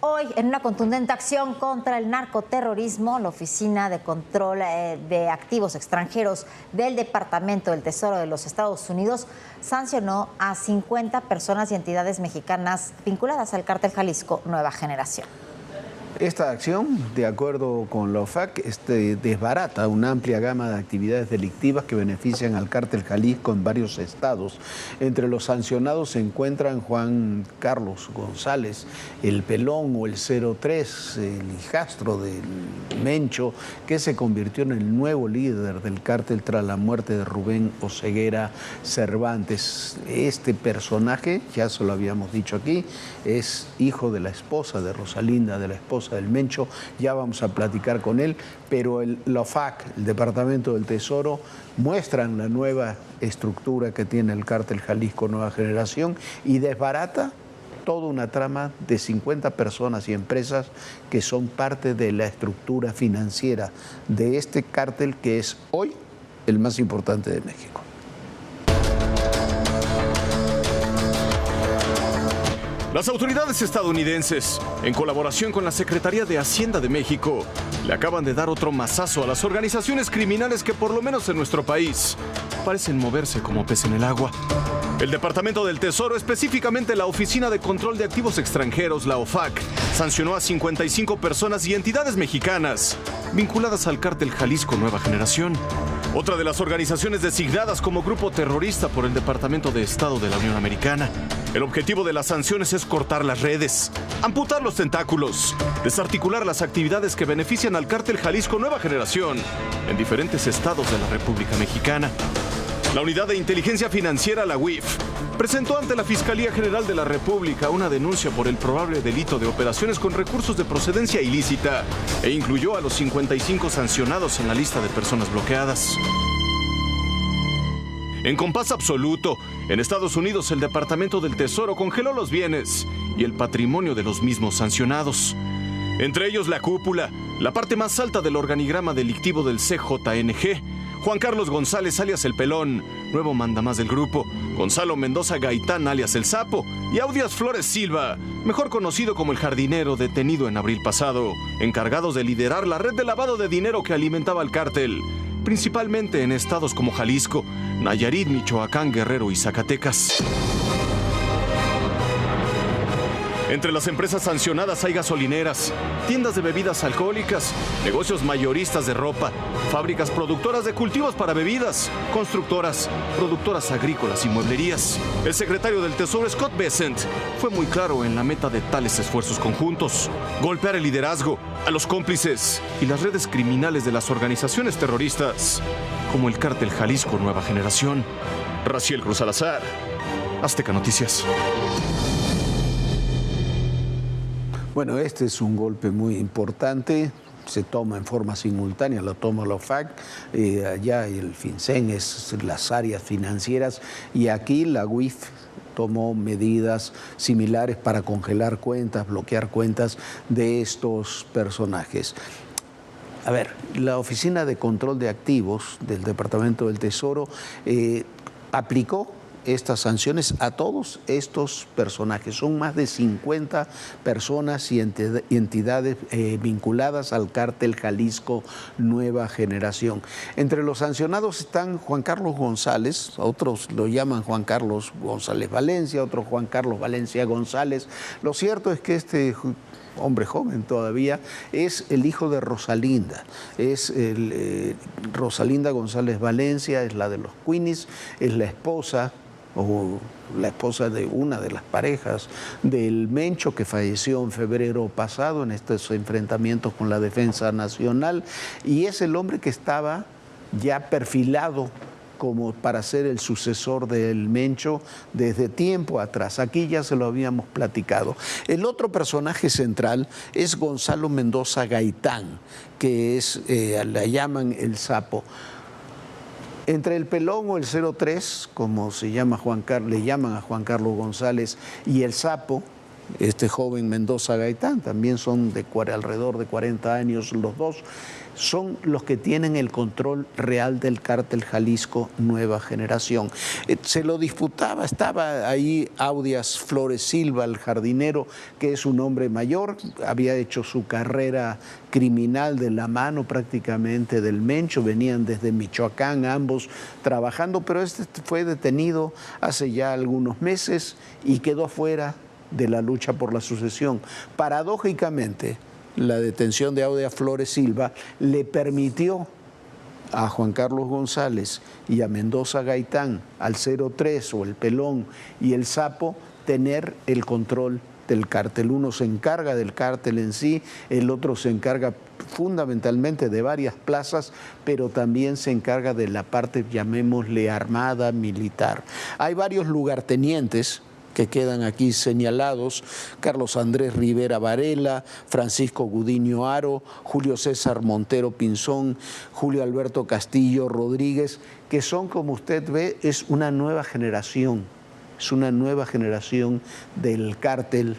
Hoy, en una contundente acción contra el narcoterrorismo, la Oficina de Control de Activos Extranjeros del Departamento del Tesoro de los Estados Unidos sancionó a 50 personas y entidades mexicanas vinculadas al cártel Jalisco Nueva Generación. Esta acción, de acuerdo con la OFAC, desbarata una amplia gama de actividades delictivas que benefician al cártel Jalisco en varios estados. Entre los sancionados se encuentran Juan Carlos González, el Pelón o el 03, el hijastro del Mencho, que se convirtió en el nuevo líder del cártel tras la muerte de Rubén Oseguera Cervantes. Este personaje, ya se lo habíamos dicho aquí, es hijo de la esposa de Rosalinda, de la esposa del Mencho. Ya vamos a platicar con él, pero la OFAC, el Departamento del Tesoro, muestran la nueva estructura que tiene el cártel Jalisco Nueva Generación y desbarata toda una trama de 50 personas y empresas que son parte de la estructura financiera de este cártel que es hoy el más importante de México. Las autoridades estadounidenses, en colaboración con la Secretaría de Hacienda de México, le acaban de dar otro mazazo a las organizaciones criminales que, por lo menos en nuestro país, parecen moverse como pez en el agua. El Departamento del Tesoro, específicamente la Oficina de Control de Activos Extranjeros, la OFAC, sancionó a 55 personas y entidades mexicanas vinculadas al cártel Jalisco Nueva Generación. Otra de las organizaciones designadas como grupo terrorista por el Departamento de Estado de la Unión Americana. El objetivo de las sanciones es cortar las redes, amputar los tentáculos, desarticular las actividades que benefician al cártel Jalisco Nueva Generación en diferentes estados de la República Mexicana. La Unidad de Inteligencia Financiera, la UIF, presentó ante la Fiscalía General de la República una denuncia por el probable delito de operaciones con recursos de procedencia ilícita e incluyó a los 55 sancionados en la lista de personas bloqueadas. En compás absoluto, en Estados Unidos el Departamento del Tesoro congeló los bienes y el patrimonio de los mismos sancionados. Entre ellos la cúpula, la parte más alta del organigrama delictivo del CJNG, Juan Carlos González alias El Pelón, nuevo mandamás del grupo, Gonzalo Mendoza Gaitán alias El Sapo y Audias Flores Silva, mejor conocido como el jardinero detenido en abril pasado, encargados de liderar la red de lavado de dinero que alimentaba al cártel, principalmente en estados como Jalisco, Nayarit, Michoacán, Guerrero y Zacatecas. Entre las empresas sancionadas hay gasolineras, tiendas de bebidas alcohólicas, negocios mayoristas de ropa, fábricas productoras de cultivos para bebidas, constructoras, productoras agrícolas y mueblerías. El secretario del Tesoro, Scott Bessent, fue muy claro en la meta de tales esfuerzos conjuntos: golpear el liderazgo, a los cómplices y las redes criminales de las organizaciones terroristas, como el cártel Jalisco Nueva Generación. Raciel Cruz Salazar, Azteca Noticias. Bueno, este es un golpe muy importante, se toma en forma simultánea, lo toma la OFAC, allá el FinCEN es las áreas financieras y aquí la UIF tomó medidas similares para congelar cuentas, bloquear cuentas de estos personajes. A ver, la Oficina de Control de Activos del Departamento del Tesoro aplicó estas sanciones a todos estos personajes. Son más de 50 personas y entidades vinculadas al cártel Jalisco Nueva Generación. Entre los sancionados están Juan Carlos González, otros lo llaman Juan Carlos González Valencia, otros Juan Carlos Valencia González. Lo cierto es que este hombre joven todavía, es el hijo de Rosalinda, es Rosalinda González Valencia, es la de los Queenies, es la esposa o la esposa de una de las parejas del Mencho, que falleció en febrero pasado en estos enfrentamientos con la Defensa Nacional, y es el hombre que estaba ya perfilado como para ser el sucesor del Mencho desde tiempo atrás. Aquí ya se lo habíamos platicado. El otro personaje central es Gonzalo Mendoza Gaitán, que es, la llaman el Sapo. Entre el Pelón o el 03, como se llama le llaman a Juan Carlos González, y el Sapo, este joven Mendoza Gaitán, también son alrededor de 40 años los dos, son los que tienen el control real del cártel Jalisco Nueva Generación. Se lo disputaba, estaba ahí Audias Flores Silva, el jardinero, que es un hombre mayor, había hecho su carrera criminal de la mano prácticamente del Mencho, venían desde Michoacán ambos trabajando, pero este fue detenido hace ya algunos meses y quedó fuera de la lucha por la sucesión. Paradójicamente, la detención de Audias Flores Silva le permitió a Juan Carlos González y a Mendoza Gaitán, al 03 o el Pelón y el Sapo, tener el control del cártel. Uno se encarga del cártel en sí, el otro se encarga fundamentalmente de varias plazas, pero también se encarga de la parte, llamémosle, armada, militar. Hay varios lugartenientes que quedan aquí señalados: Carlos Andrés Rivera Varela, Francisco Gudiño Aro, Julio César Montero Pinzón, Julio Alberto Castillo Rodríguez, que son, como usted ve, es una nueva generación del cártel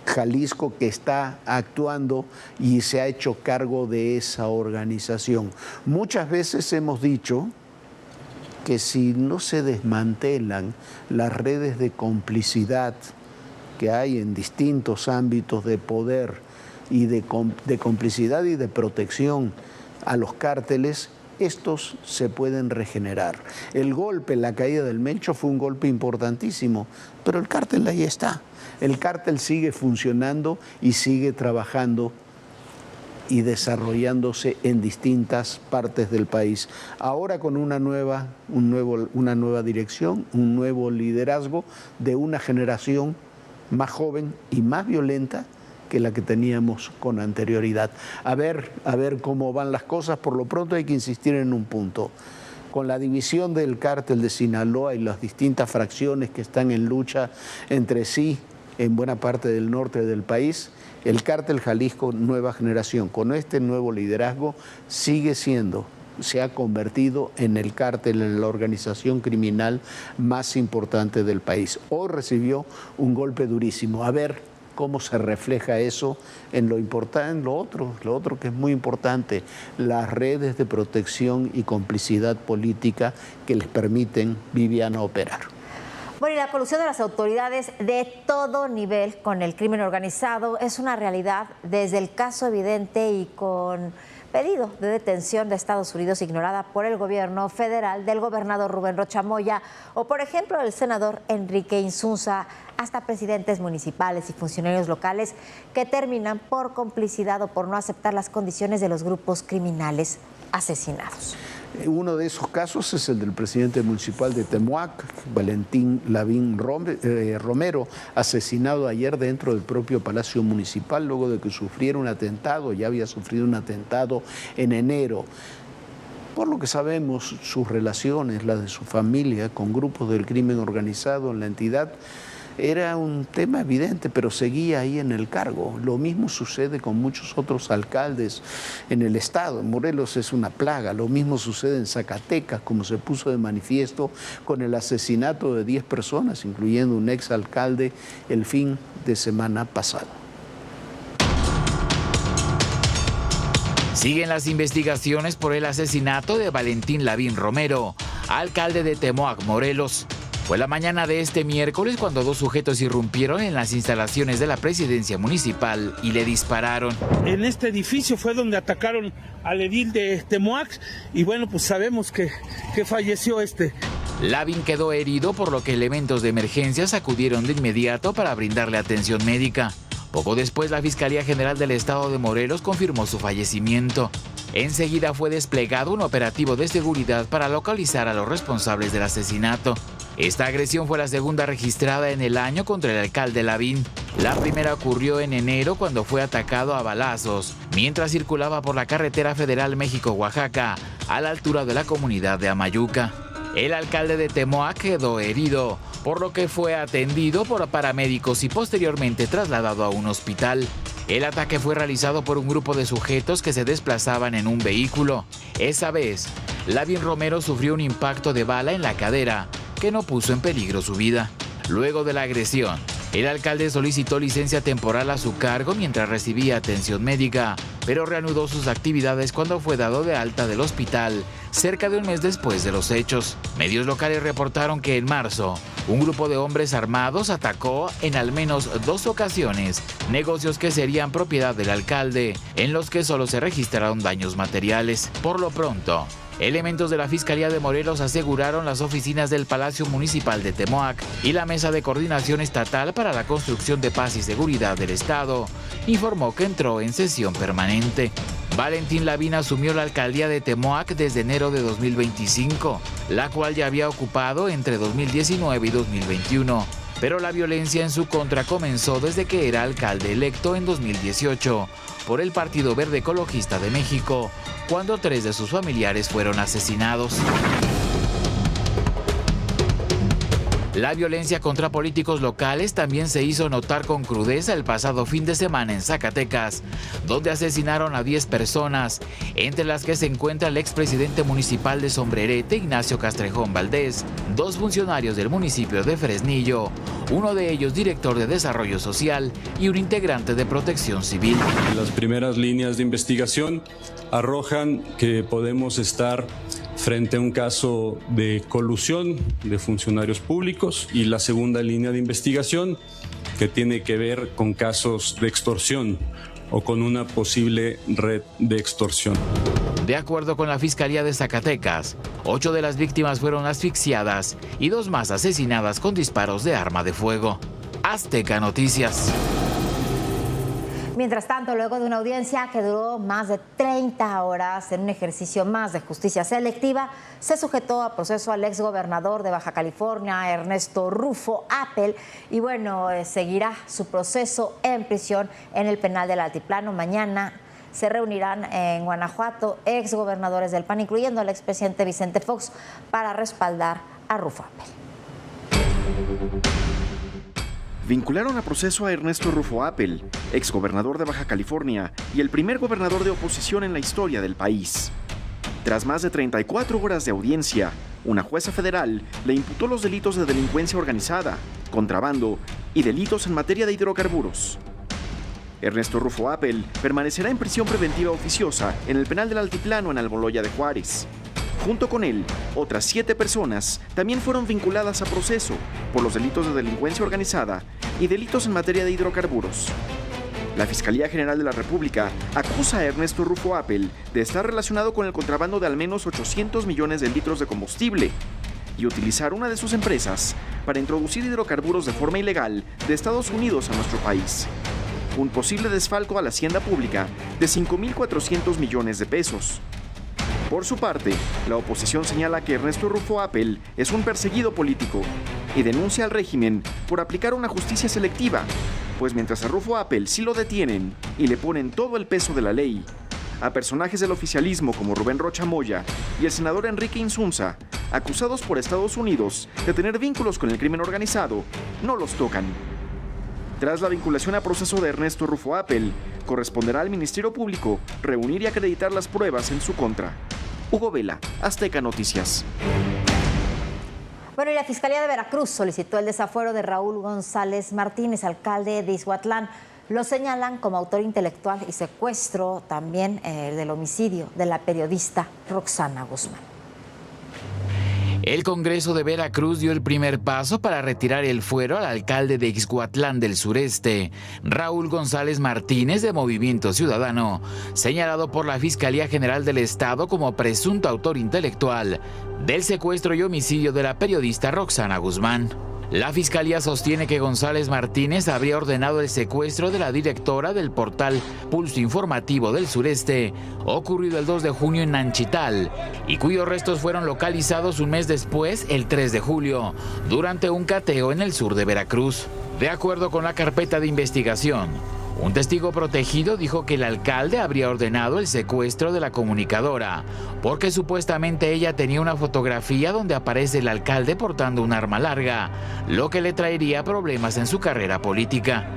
Jalisco que está actuando y se ha hecho cargo de esa organización. Muchas veces hemos dicho que si no se desmantelan las redes de complicidad que hay en distintos ámbitos de poder y de complicidad y de protección a los cárteles, estos se pueden regenerar. El golpe, la caída del Mencho fue un golpe importantísimo, pero el cártel ahí está. El cártel sigue funcionando y sigue trabajando y desarrollándose en distintas partes del país. Ahora con una nueva dirección, un nuevo liderazgo de una generación más joven y más violenta que la que teníamos con anterioridad. A ver cómo van las cosas. Por lo pronto hay que insistir en un punto. Con la división del cártel de Sinaloa y las distintas fracciones que están en lucha entre sí en buena parte del norte del país, el cártel Jalisco Nueva Generación, con este nuevo liderazgo, se ha convertido en el cártel, en la organización criminal más importante del país. Hoy recibió un golpe durísimo. A ver cómo se refleja eso en lo importante, lo otro que es muy importante, las redes de protección y complicidad política que les permiten, Viviana, operar. Bueno, y la colusión de las autoridades de todo nivel con el crimen organizado es una realidad desde el caso evidente y con pedido de detención de Estados Unidos ignorada por el gobierno federal del gobernador Rubén Rocha Moya o, por ejemplo, el senador Enrique Insunza, hasta presidentes municipales y funcionarios locales que terminan por complicidad o por no aceptar las condiciones de los grupos criminales asesinados. Uno de esos casos es el del presidente municipal de Temoac, Valentín Lavín Romero, asesinado ayer dentro del propio Palacio Municipal luego de que sufriera un atentado. Ya había sufrido un atentado en enero. Por lo que sabemos, sus relaciones, las de su familia, con grupos del crimen organizado en la entidad, era un tema evidente, pero seguía ahí en el cargo. Lo mismo sucede con muchos otros alcaldes en el estado. En Morelos es una plaga. Lo mismo sucede en Zacatecas, como se puso de manifiesto con el asesinato de 10 personas, incluyendo un exalcalde, el fin de semana pasado. Siguen las investigaciones por el asesinato de Valentín Lavín Romero, alcalde de Temoac, Morelos. Fue la mañana de este miércoles cuando dos sujetos irrumpieron en las instalaciones de la presidencia municipal y le dispararon. En este edificio fue donde atacaron al edil de Temoac y bueno, pues sabemos que falleció este. Lavín quedó herido, por lo que elementos de emergencias acudieron de inmediato para brindarle atención médica. Poco después, la Fiscalía General del Estado de Morelos confirmó su fallecimiento. Enseguida fue desplegado un operativo de seguridad para localizar a los responsables del asesinato. Esta agresión fue la segunda registrada en el año contra el alcalde Lavín. La primera ocurrió en enero cuando fue atacado a balazos mientras circulaba por la carretera federal México-Oaxaca a la altura de la comunidad de Amayuca. El alcalde de Temoac quedó herido, por lo que fue atendido por paramédicos y posteriormente trasladado a un hospital. El ataque fue realizado por un grupo de sujetos que se desplazaban en un vehículo. Esa vez, Lavín Romero sufrió un impacto de bala en la cadera que no puso en peligro su vida. Luego de la agresión, El alcalde solicitó licencia temporal a su cargo mientras recibía atención médica, pero reanudó sus actividades cuando fue dado de alta del hospital, cerca de un mes después de los hechos. Medios locales reportaron que en marzo, un grupo de hombres armados atacó en al menos 2 ocasiones negocios que serían propiedad del alcalde, en los que solo se registraron daños materiales. Por lo pronto, elementos de la Fiscalía de Morelos aseguraron las oficinas del Palacio Municipal de Temoac y la Mesa de Coordinación Estatal para la Construcción de Paz y Seguridad del Estado informó que entró en sesión permanente. Valentín Lavín asumió la alcaldía de Temoac desde enero de 2025, la cual ya había ocupado entre 2019 y 2021. Pero la violencia en su contra comenzó desde que era alcalde electo en 2018 por el Partido Verde Ecologista de México, cuando 3 de sus familiares fueron asesinados. La violencia contra políticos locales también se hizo notar con crudeza el pasado fin de semana en Zacatecas, donde asesinaron a 10 personas, entre las que se encuentra el expresidente municipal de Sombrerete, Ignacio Castrejón Valdés, 2 funcionarios del municipio de Fresnillo, uno de ellos director de Desarrollo Social y un integrante de Protección Civil. Las primeras líneas de investigación arrojan que podemos estar frente a un caso de colusión de funcionarios públicos, y la segunda línea de investigación que tiene que ver con casos de extorsión o con una posible red de extorsión. De acuerdo con la Fiscalía de Zacatecas, 8 de las víctimas fueron asfixiadas y 2 más asesinadas con disparos de arma de fuego. Azteca Noticias. Mientras tanto, luego de una audiencia que duró más de 30 horas en un ejercicio más de justicia selectiva, se sujetó a proceso al exgobernador de Baja California, Ernesto Rufo Appel, y bueno, seguirá su proceso en prisión en el penal del Altiplano. Mañana se reunirán en Guanajuato exgobernadores del PAN, incluyendo al expresidente Vicente Fox, para respaldar a Rufo Appel. Vincularon a proceso a Ernesto Rufo Appel, exgobernador de Baja California y el primer gobernador de oposición en la historia del país. Tras más de 34 horas de audiencia, una jueza federal le imputó los delitos de delincuencia organizada, contrabando y delitos en materia de hidrocarburos. Ernesto Rufo Appel permanecerá en prisión preventiva oficiosa en el penal del Altiplano en Almoloya de Juárez. Junto con él, otras 7 personas también fueron vinculadas a proceso por los delitos de delincuencia organizada y delitos en materia de hidrocarburos. La Fiscalía General de la República acusa a Ernesto Rufo Appel de estar relacionado con el contrabando de al menos 800 millones de litros de combustible y utilizar una de sus empresas para introducir hidrocarburos de forma ilegal de Estados Unidos a nuestro país. Un posible desfalco a la hacienda pública de 5.400 millones de pesos. Por su parte, la oposición señala que Ernesto Rufo Appel es un perseguido político y denuncia al régimen por aplicar una justicia selectiva, pues mientras a Rufo Appel sí lo detienen y le ponen todo el peso de la ley, a personajes del oficialismo como Rubén Rocha Moya y el senador Enrique Insunza, acusados por Estados Unidos de tener vínculos con el crimen organizado, no los tocan. Tras la vinculación a proceso de Ernesto Rufo Appel, corresponderá al Ministerio Público reunir y acreditar las pruebas en su contra. Hugo Vela, Azteca Noticias. Bueno, y la Fiscalía de Veracruz solicitó el desafuero de Raúl González Martínez, alcalde de Ixhuatlán. Lo señalan como autor intelectual y secuestro también del homicidio de la periodista Roxana Guzmán. El Congreso de Veracruz dio el primer paso para retirar el fuero al alcalde de Ixhuatlán del Sureste, Raúl González Martínez, de Movimiento Ciudadano, señalado por la Fiscalía General del Estado como presunto autor intelectual del secuestro y homicidio de la periodista Roxana Guzmán. La Fiscalía sostiene que González Martínez habría ordenado el secuestro de la directora del portal Pulso Informativo del Sureste, ocurrido el 2 de junio en Nanchital, y cuyos restos fueron localizados un mes después, el 3 de julio, durante un cateo en el sur de Veracruz. De acuerdo con la carpeta de investigación, un testigo protegido dijo que el alcalde habría ordenado el secuestro de la comunicadora, porque supuestamente ella tenía una fotografía donde aparece el alcalde portando un arma larga, lo que le traería problemas en su carrera política.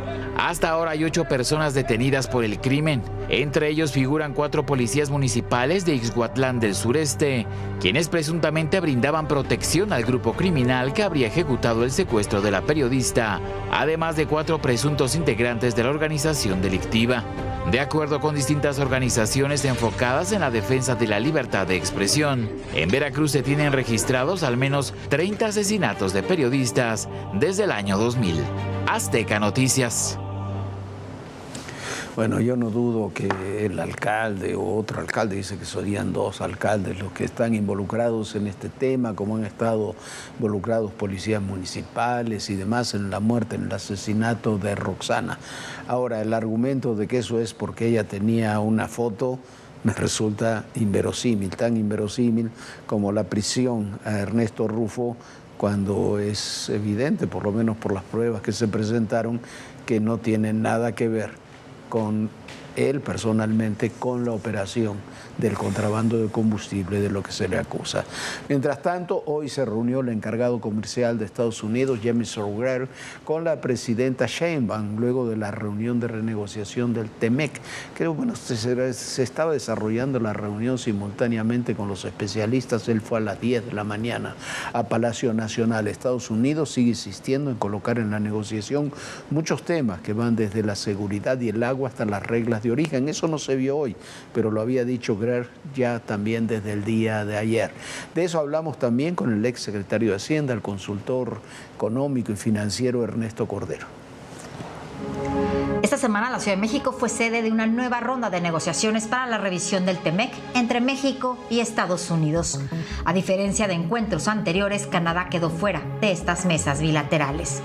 Hasta ahora hay 8 personas detenidas por el crimen. Entre ellos figuran 4 policías municipales de Ixhuatlán del Sureste, quienes presuntamente brindaban protección al grupo criminal que habría ejecutado el secuestro de la periodista, además de 4 presuntos integrantes de la organización delictiva. De acuerdo con distintas organizaciones enfocadas en la defensa de la libertad de expresión, en Veracruz se tienen registrados al menos 30 asesinatos de periodistas desde el año 2000. Azteca Noticias. Bueno, yo no dudo que el alcalde o otro alcalde, dice que serían 2 alcaldes los que están involucrados en este tema, como han estado involucrados policías municipales y demás en la muerte, en el asesinato de Roxana. Ahora, el argumento de que eso es porque ella tenía una foto me resulta inverosímil, tan inverosímil como la prisión a Ernesto Rufo, cuando es evidente, por lo menos por las pruebas que se presentaron, que no tienen nada que ver con él personalmente, con la operación del contrabando de combustible de lo que se le acusa. Mientras tanto, hoy se reunió el encargado comercial de Estados Unidos, James Greer, con la presidenta Sheinbaum, luego de la reunión de renegociación del TEMEC. Creo que se estaba desarrollando la reunión simultáneamente con los especialistas. Él fue a las 10 de la mañana a Palacio Nacional. Estados Unidos sigue insistiendo en colocar en la negociación muchos temas que van desde la seguridad y el agua hasta las reglas de origen. Eso no se vio hoy, pero lo había dicho Greer ya también desde el día de ayer. De eso hablamos también con el ex secretario de Hacienda, el consultor económico y financiero Ernesto Cordero. Esta semana la Ciudad de México fue sede de una nueva ronda de negociaciones para la revisión del TEMEC entre México y Estados Unidos. A diferencia de encuentros anteriores, Canadá quedó fuera de estas mesas bilaterales.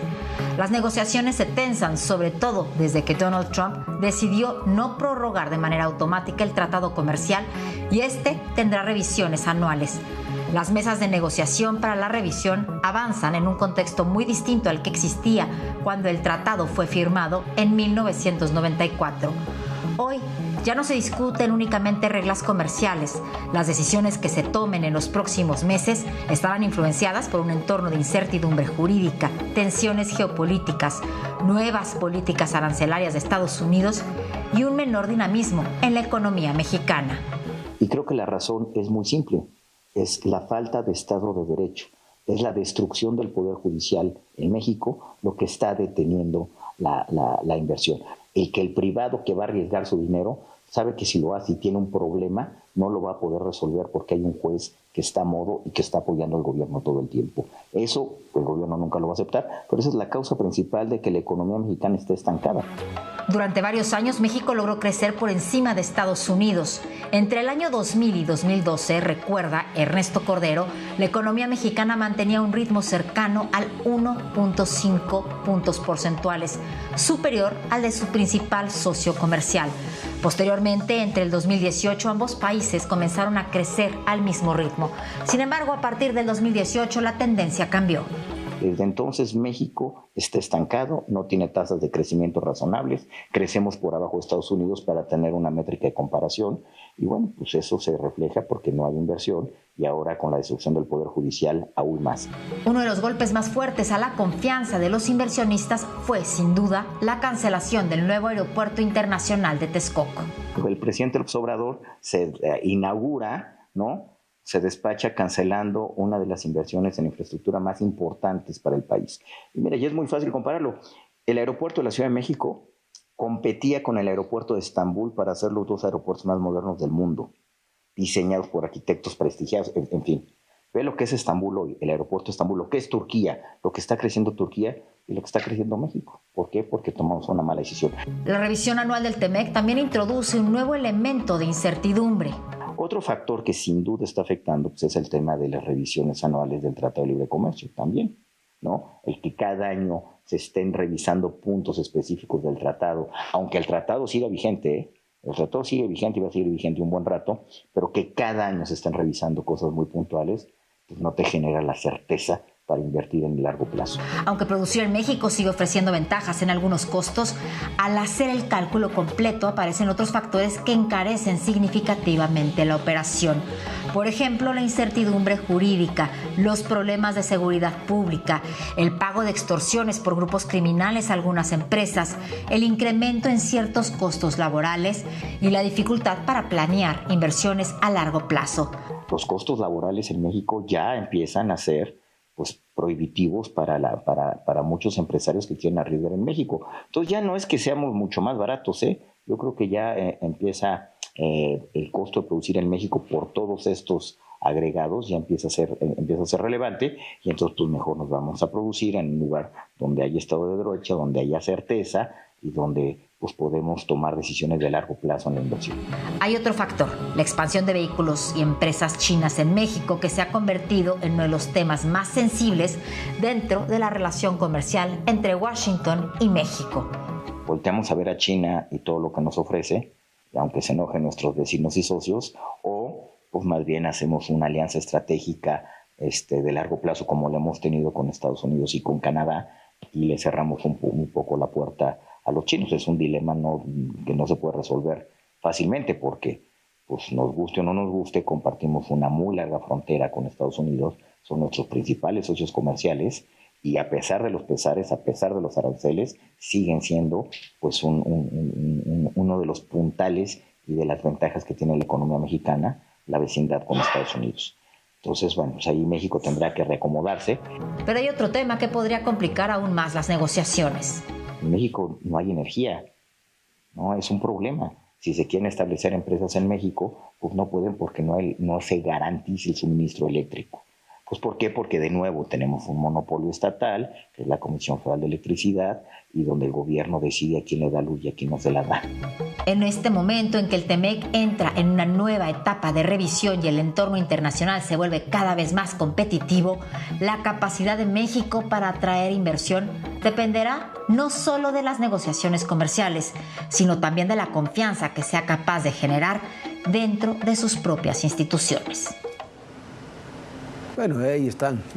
Las negociaciones se tensan, sobre todo desde que Donald Trump decidió no prorrogar de manera automática el tratado comercial y este tendrá revisiones anuales. Las mesas de negociación para la revisión avanzan en un contexto muy distinto al que existía cuando el tratado fue firmado en 1994. Hoy ya no se discuten únicamente reglas comerciales. Las decisiones que se tomen en los próximos meses estarán influenciadas por un entorno de incertidumbre jurídica, tensiones geopolíticas, nuevas políticas arancelarias de Estados Unidos y un menor dinamismo en la economía mexicana. Y creo que la razón es muy simple. Es la falta de Estado de Derecho, es la destrucción del Poder Judicial en México lo que está deteniendo la inversión. El que el privado que va a arriesgar su dinero sabe que si lo hace y tiene un problema, no lo va a poder resolver porque hay un juez que está a modo y que está apoyando al gobierno todo el tiempo. Eso el gobierno nunca lo va a aceptar, pero esa es la causa principal de que la economía mexicana esté estancada. Durante varios años, México logró crecer por encima de Estados Unidos. Entre el año 2000 y 2012, recuerda Ernesto Cordero, la economía mexicana mantenía un ritmo cercano al 1.5 puntos porcentuales, superior al de su principal socio comercial. Posteriormente, entre el 2018, ambos países comenzaron a crecer al mismo ritmo. Sin embargo, a partir del 2018, la tendencia cambió. Desde entonces México está estancado, no tiene tasas de crecimiento razonables, crecemos por abajo de Estados Unidos para tener una métrica de comparación y bueno, pues eso se refleja porque no hay inversión y ahora con la destrucción del Poder Judicial aún más. Uno de los golpes más fuertes a la confianza de los inversionistas fue, sin duda, la cancelación del nuevo aeropuerto internacional de Texcoco. El presidente López Obrador se inaugura, ¿no? Se despacha cancelando una de las inversiones en infraestructura más importantes para el país. Y mira, ya es muy fácil compararlo. El aeropuerto de la Ciudad de México competía con el aeropuerto de Estambul para ser los 2 aeropuertos más modernos del mundo, diseñados por arquitectos prestigiados, en fin. Ve lo que es Estambul hoy, el aeropuerto de Estambul, lo que es Turquía, lo que está creciendo Turquía y lo que está creciendo México. ¿Por qué? Porque tomamos una mala decisión. La revisión anual del TEMEC también introduce un nuevo elemento de incertidumbre. Otro factor que sin duda está afectando pues, es el tema de las revisiones anuales del Tratado de Libre Comercio también, ¿no? El que cada año se estén revisando puntos específicos del tratado, aunque el tratado siga vigente, ¿eh? El tratado sigue vigente y va a seguir vigente un buen rato, pero que cada año se estén revisando cosas muy puntuales, pues no te genera la certeza para invertir en el largo plazo. Aunque producir en México sigue ofreciendo ventajas en algunos costos, al hacer el cálculo completo aparecen otros factores que encarecen significativamente la operación. Por ejemplo, la incertidumbre jurídica, los problemas de seguridad pública, el pago de extorsiones por grupos criminales a algunas empresas, el incremento en ciertos costos laborales y la dificultad para planear inversiones a largo plazo. Los costos laborales en México ya empiezan a ser prohibitivos para muchos empresarios que quieren arriesgar en México. Entonces ya no es que seamos mucho más baratos, Yo creo que ya empieza el costo de producir en México por todos estos agregados, ya empieza a ser relevante, y entonces pues mejor nos vamos a producir en un lugar donde haya estado de derecho, donde haya certeza y donde pues podemos tomar decisiones de largo plazo en la inversión. Hay otro factor, la expansión de vehículos y empresas chinas en México, que se ha convertido en uno de los temas más sensibles dentro de la relación comercial entre Washington y México. Volteamos a ver a China y todo lo que nos ofrece, aunque se enojen nuestros vecinos y socios, o pues más bien hacemos una alianza estratégica de largo plazo como lo hemos tenido con Estados Unidos y con Canadá, y le cerramos un poco la puerta a los chinos. Es un dilema que no se puede resolver fácilmente porque, pues nos guste o no nos guste, compartimos una muy larga frontera con Estados Unidos, son nuestros principales socios comerciales y a pesar de los pesares, a pesar de los aranceles, siguen siendo pues uno de los puntales y de las ventajas que tiene la economía mexicana, la vecindad con Estados Unidos. Entonces, bueno, pues ahí México tendrá que reacomodarse. Pero hay otro tema que podría complicar aún más las negociaciones. En México no hay energía, ¿no? Es un problema. Si se quieren establecer empresas en México, pues no pueden porque no se garantiza el suministro eléctrico. Pues ¿por qué? Porque de nuevo tenemos un monopolio estatal, que es la Comisión Federal de Electricidad, y donde el gobierno decide a quién le da luz y a quién no se la da. En este momento en que el TEMEC entra en una nueva etapa de revisión y el entorno internacional se vuelve cada vez más competitivo, la capacidad de México para atraer inversión dependerá no solo de las negociaciones comerciales, sino también de la confianza que sea capaz de generar dentro de sus propias instituciones. Bueno,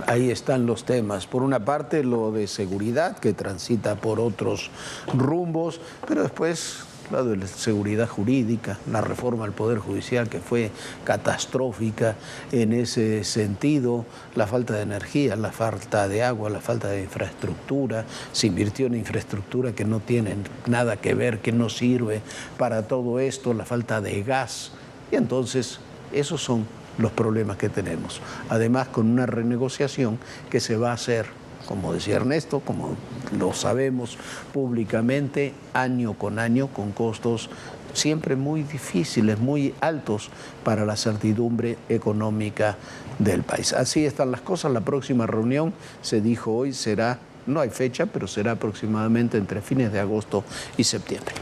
ahí están los temas. Por una parte, lo de seguridad, que transita por otros rumbos, pero después la de la seguridad jurídica, la reforma al Poder Judicial, que fue catastrófica en ese sentido, la falta de energía, la falta de agua, la falta de infraestructura. Se invirtió en infraestructura que no tiene nada que ver, que no sirve para todo esto, la falta de gas. Y entonces, esos son los problemas que tenemos. Además, con una renegociación que se va a hacer, como decía Ernesto, como lo sabemos públicamente, año, con costos siempre muy difíciles, muy altos para la certidumbre económica del país. Así están las cosas. La próxima reunión, se dijo hoy, será, no hay fecha, pero será aproximadamente entre fines de agosto y septiembre.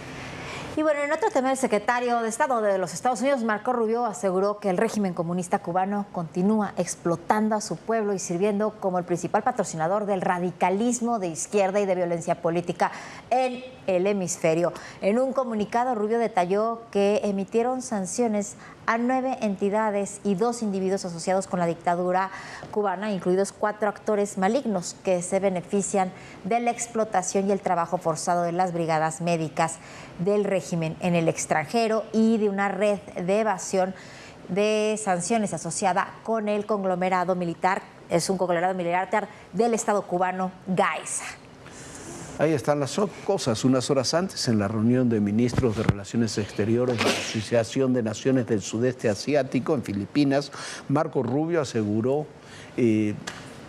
Y bueno, en otro tema, el secretario de Estado de los Estados Unidos, Marco Rubio, aseguró que el régimen comunista cubano continúa explotando a su pueblo y sirviendo como el principal patrocinador del radicalismo de izquierda y de violencia política en el hemisferio. En un comunicado, Rubio detalló que emitieron sanciones a 9 entidades y 2 individuos asociados con la dictadura cubana, incluidos 4 actores malignos que se benefician de la explotación y el trabajo forzado de las brigadas médicas del régimen en el extranjero y de una red de evasión de sanciones asociada con el conglomerado militar, es un conglomerado militar del Estado cubano, Gaesa. Ahí están las cosas. Unas horas antes, en la reunión de ministros de Relaciones Exteriores de la Asociación de Naciones del Sudeste Asiático en Filipinas, Marco Rubio aseguró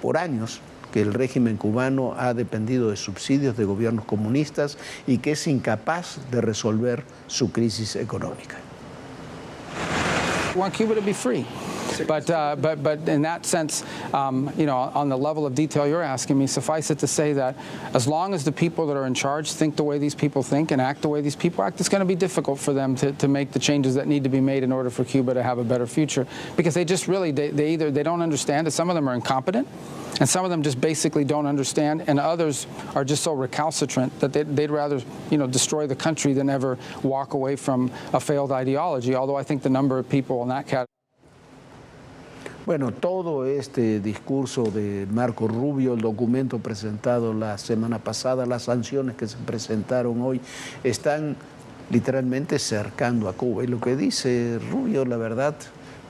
por años que el régimen cubano ha dependido de subsidios de gobiernos comunistas y que es incapaz de resolver su crisis económica. We want Cuba to be free. But in that sense, you know, on the level of detail you're asking me, suffice it to say that as long as the people that are in charge think the way these people think and act the way these people act, it's going to be difficult for them to make the changes that need to be made in order for Cuba to have a better future. Because they just really, they don't understand it. Some of them are incompetent, and some of them just basically don't understand, and others are just so recalcitrant that they'd rather, you know, destroy the country than ever walk away from a failed ideology. Although I think the number of people in that category. Bueno, todo este discurso de Marco Rubio, el documento presentado la semana pasada, las sanciones que se presentaron hoy, están literalmente cercando a Cuba. Y lo que dice Rubio, la verdad,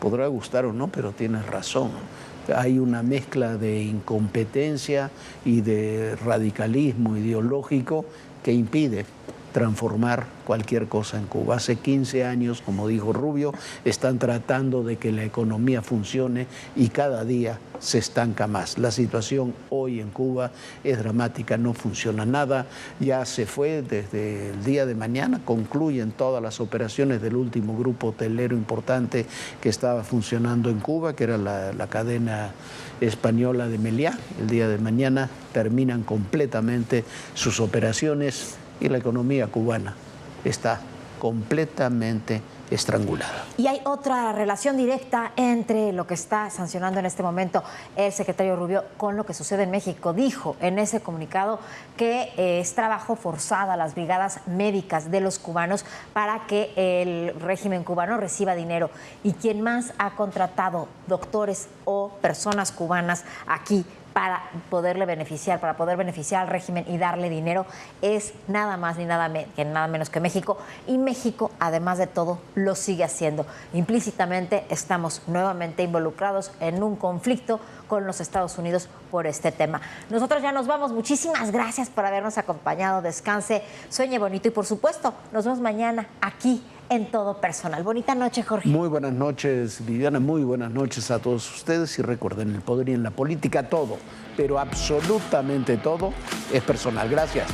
podrá gustar o no, pero tiene razón. Hay una mezcla de incompetencia y de radicalismo ideológico que impide transformar cualquier cosa en Cuba. Hace 15 años, como dijo Rubio, están tratando de que la economía funcione y cada día se estanca más. La situación hoy en Cuba es dramática, no funciona nada. Ya se fue desde el día de mañana, concluyen todas las operaciones del último grupo hotelero importante que estaba funcionando en Cuba, que era la cadena española de Meliá. El día de mañana terminan completamente sus operaciones y la economía cubana está completamente estrangulada. Y hay otra relación directa entre lo que está sancionando en este momento el secretario Rubio con lo que sucede en México. Dijo en ese comunicado que es trabajo forzado a las brigadas médicas de los cubanos para que el régimen cubano reciba dinero. Y quien más ha contratado doctores o personas cubanas aquí para poder beneficiar al régimen y darle dinero es nada más ni nada menos que México. Y México, además de todo, lo sigue haciendo. Implícitamente estamos nuevamente involucrados en un conflicto con los Estados Unidos por este tema. Nosotros ya nos vamos. Muchísimas gracias por habernos acompañado. Descanse, sueñe bonito y, por supuesto, nos vemos mañana aquí en Todo Personal. Bonita noche, Jorge. Muy buenas noches, Viviana. Muy buenas noches a todos ustedes. Y recuerden, el poder y en la política todo, pero absolutamente todo es personal. Gracias.